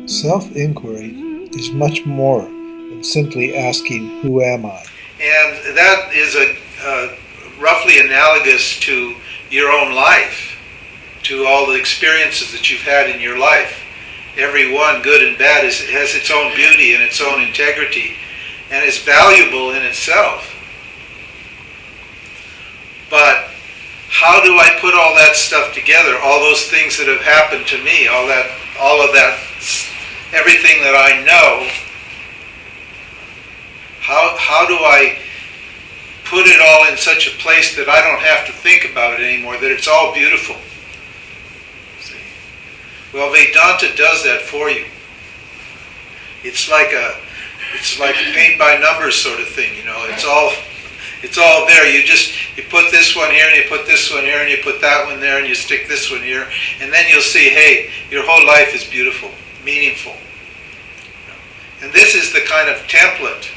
Self-inquiry is much more than simply asking, who am I? And that is roughly analogous to your own life, to all the experiences that you've had in your life. Every one, good and bad, has its own beauty and its own integrity, and is valuable in itself. But how do I put all that stuff together, all those things that have happened to me, all of that, everything that I know, how do I put it all in such a place that I don't have to think about it anymore, that it's all beautiful? See? Well, Vedanta does that for you. It's like a paint by numbers sort of thing, you know. It's all there. You put this one here, and you put this one here, and you put that one there, and you stick this one here, and then you'll see, hey, your whole life is beautiful, meaningful. And this is the kind of template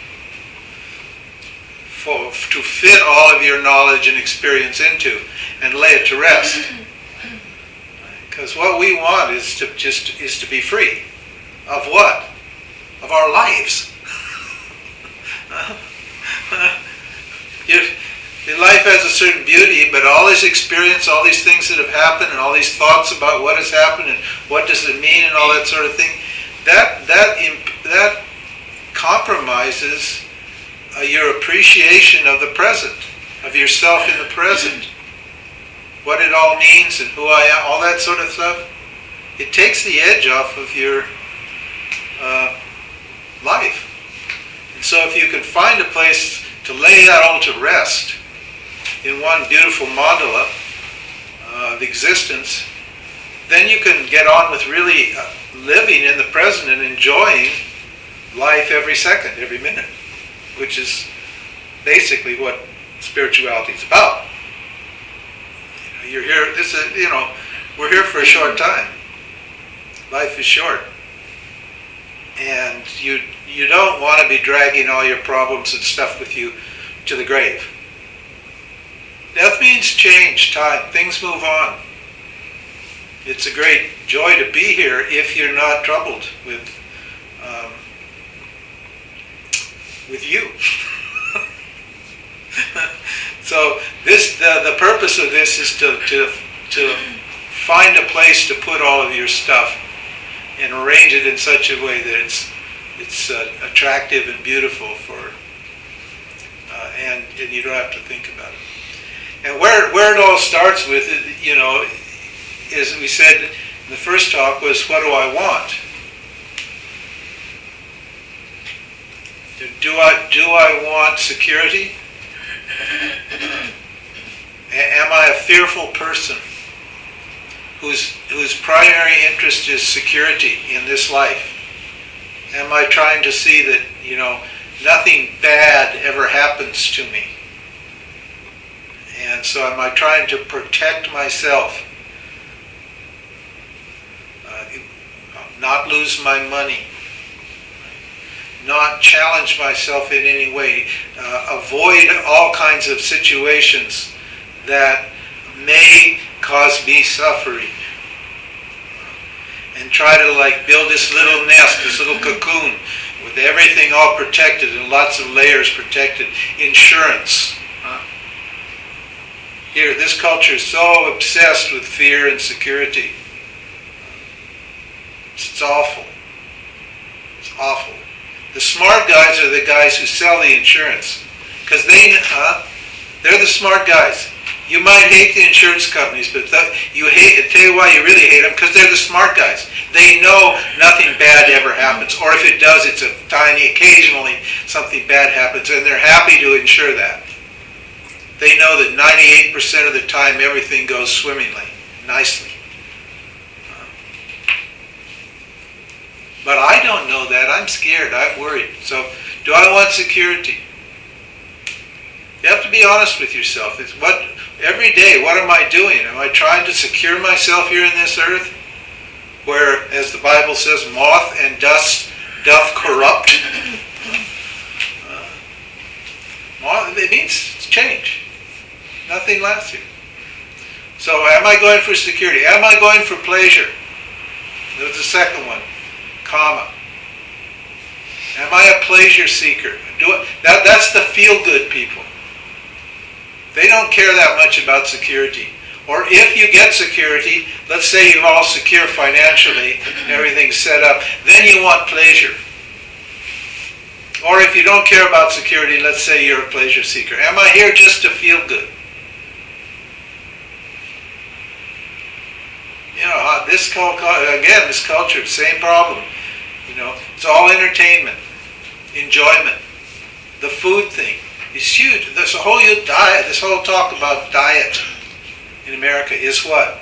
to fit all of your knowledge and experience into and lay it to rest. Because what we want is to be free of what? Of our lives. Your life has a certain beauty, but all this experience, all these things that have happened, and all these thoughts about what has happened and what does it mean and all that sort of thing, that compromises your appreciation of the present, of yourself in the present, what it all means and who I am, all that sort of stuff. It takes the edge off of your life. And so if you can find a place to lay that all to rest in one beautiful mandala of existence, then you can get on with really living in the present and enjoying life every second, every minute, which is basically what spirituality is about. You're here. We're here for a short time. Life is short, and you don't want to be dragging all your problems and stuff with you to the grave. Death means change, time. Things move on. It's a great joy to be here if you're not troubled with you. So the purpose of this is to find a place to put all of your stuff and arrange it in such a way that it's attractive and beautiful and you don't have to think about it. And where it all starts with, as we said in the first talk, was what do I want? Do I want security? Am I a fearful person whose primary interest is security in this life? Am I trying to see that, nothing bad ever happens to me? And so am I trying to protect myself, not lose my money, not challenge myself in any way, avoid all kinds of situations that may cause me suffering, and try to build this little nest, this little cocoon with everything all protected and lots of layers protected. Insurance. Here, this culture is so obsessed with fear and security. It's awful. It's awful. The smart guys are the guys who sell the insurance, because they're the smart guys. You might hate the insurance companies, but tell you why you really hate them, because they're the smart guys. They know nothing bad ever happens, or if it does, it's occasionally something bad happens, and they're happy to insure that. They know that 98% of the time everything goes swimmingly, nicely. But I don't know that. I'm scared. I'm worried. So, do I want security? You have to be honest with yourself. Every day, what am I doing? Am I trying to secure myself here in this earth, where, as the Bible says, moth and dust doth corrupt? It means change. Nothing lasts here. So am I going for security? Am I going for pleasure? That's the second one. kama? Am I a pleasure seeker? That's the feel-good people. They don't care that much about security. Or if you get security, let's say you're all secure financially, everything's set up, then you want pleasure. Or if you don't care about security, let's say you're a pleasure seeker. Am I here just to feel good? You know, this culture, same problem. You know, it's all entertainment, enjoyment. The food thing is huge. This whole talk about diet in America is what?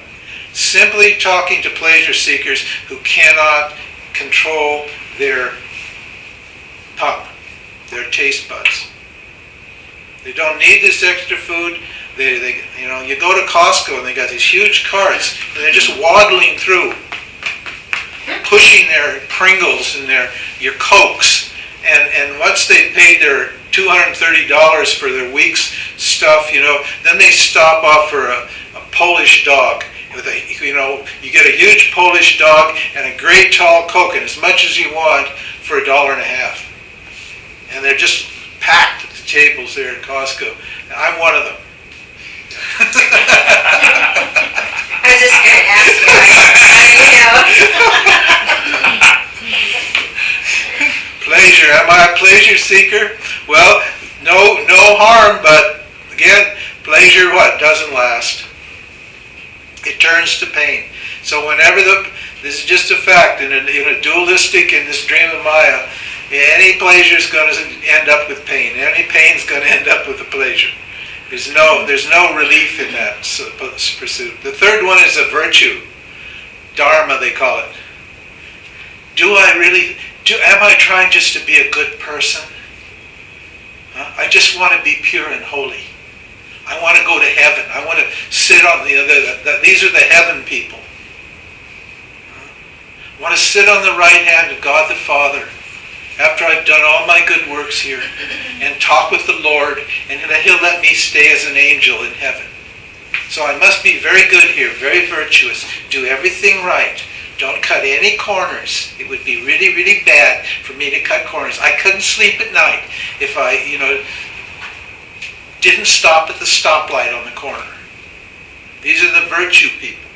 Simply talking to pleasure seekers who cannot control their tongue, their taste buds. They don't need this extra food. You go to Costco and they got these huge carts and they're just waddling through, pushing their Pringles and your Cokes, and once they've paid their $230 for their week's stuff, then they stop off for a Polish dog. You get a huge Polish dog and a great tall Coke, and as much as you want for $1.50. And they're just packed at the tables there at Costco. And I'm one of them. I was just going to ask you. Pleasure. Am I a pleasure seeker? Well, no harm, but again, pleasure doesn't last. It turns to pain. So this is just a fact, in a dualistic, in this dream of Maya, any pleasure is going to end up with pain. Any pain is going to end up with a pleasure. There's no relief in that pursuit. The third one is a virtue. Dharma, they call it. Am I trying just to be a good person? I just want to be pure and holy. I want to go to heaven. I want to sit on these are the heaven people. I want to sit on the right hand of God the Father after I've done all my good works here and talk with the Lord, and He'll let me stay as an angel in heaven. So I must be very good here, very virtuous, do everything right. Don't cut any corners. It would be really, really bad for me to cut corners. I couldn't sleep at night if I, didn't stop at the stoplight on the corner. These are the virtue people.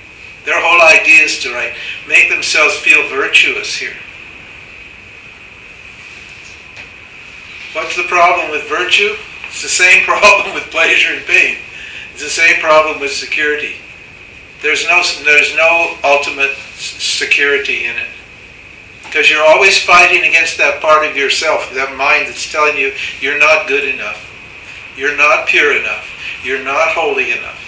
Their whole idea is to make themselves feel virtuous here. What's the problem with virtue? It's the same problem with pleasure and pain. It's the same problem with security. There's no ultimate security in it. Because you're always fighting against that part of yourself, that mind that's telling you you're not good enough. You're not pure enough. You're not holy enough.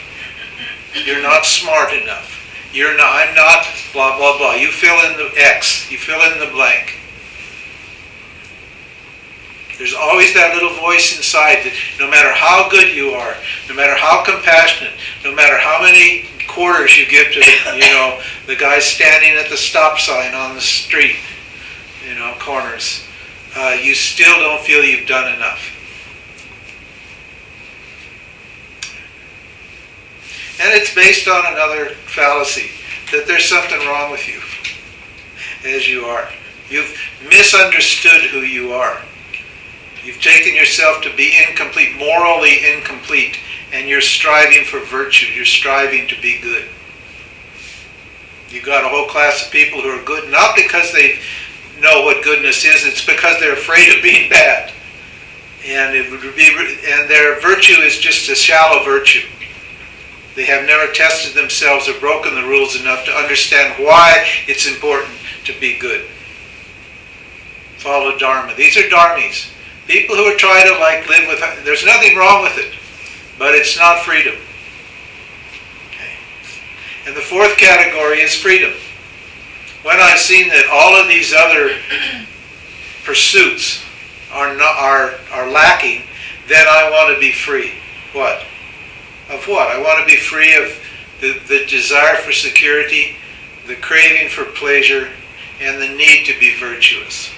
You're not smart enough. I'm not blah, blah, blah. You fill in the X. You fill in the blank. There's always that little voice inside that no matter how good you are, no matter how compassionate, no matter how many quarters you give to the guy standing at the stop sign on the street, corners, you still don't feel you've done enough. And it's based on another fallacy, that there's something wrong with you as you are. You've misunderstood who you are. You've taken yourself to be incomplete, morally incomplete, and you're striving for virtue. You're striving to be good. You've got a whole class of people who are good, not because they know what goodness is, it's because they're afraid of being bad. And their virtue is just a shallow virtue. They have never tested themselves or broken the rules enough to understand why it's important to be good. Follow Dharma. These are Dharmis. People who are trying to live with, there's nothing wrong with it, but it's not freedom. Okay. And the fourth category is freedom. When I've seen that all of these other pursuits are lacking, then I want to be free. What? Of what? I want to be free of the desire for security, the craving for pleasure, and the need to be virtuous.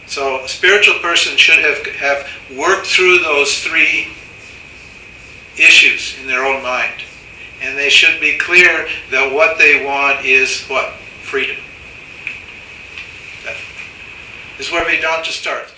So a spiritual person should have worked through those three issues in their own mind. And they should be clear that what they want is what? Freedom. That is where Vedanta starts.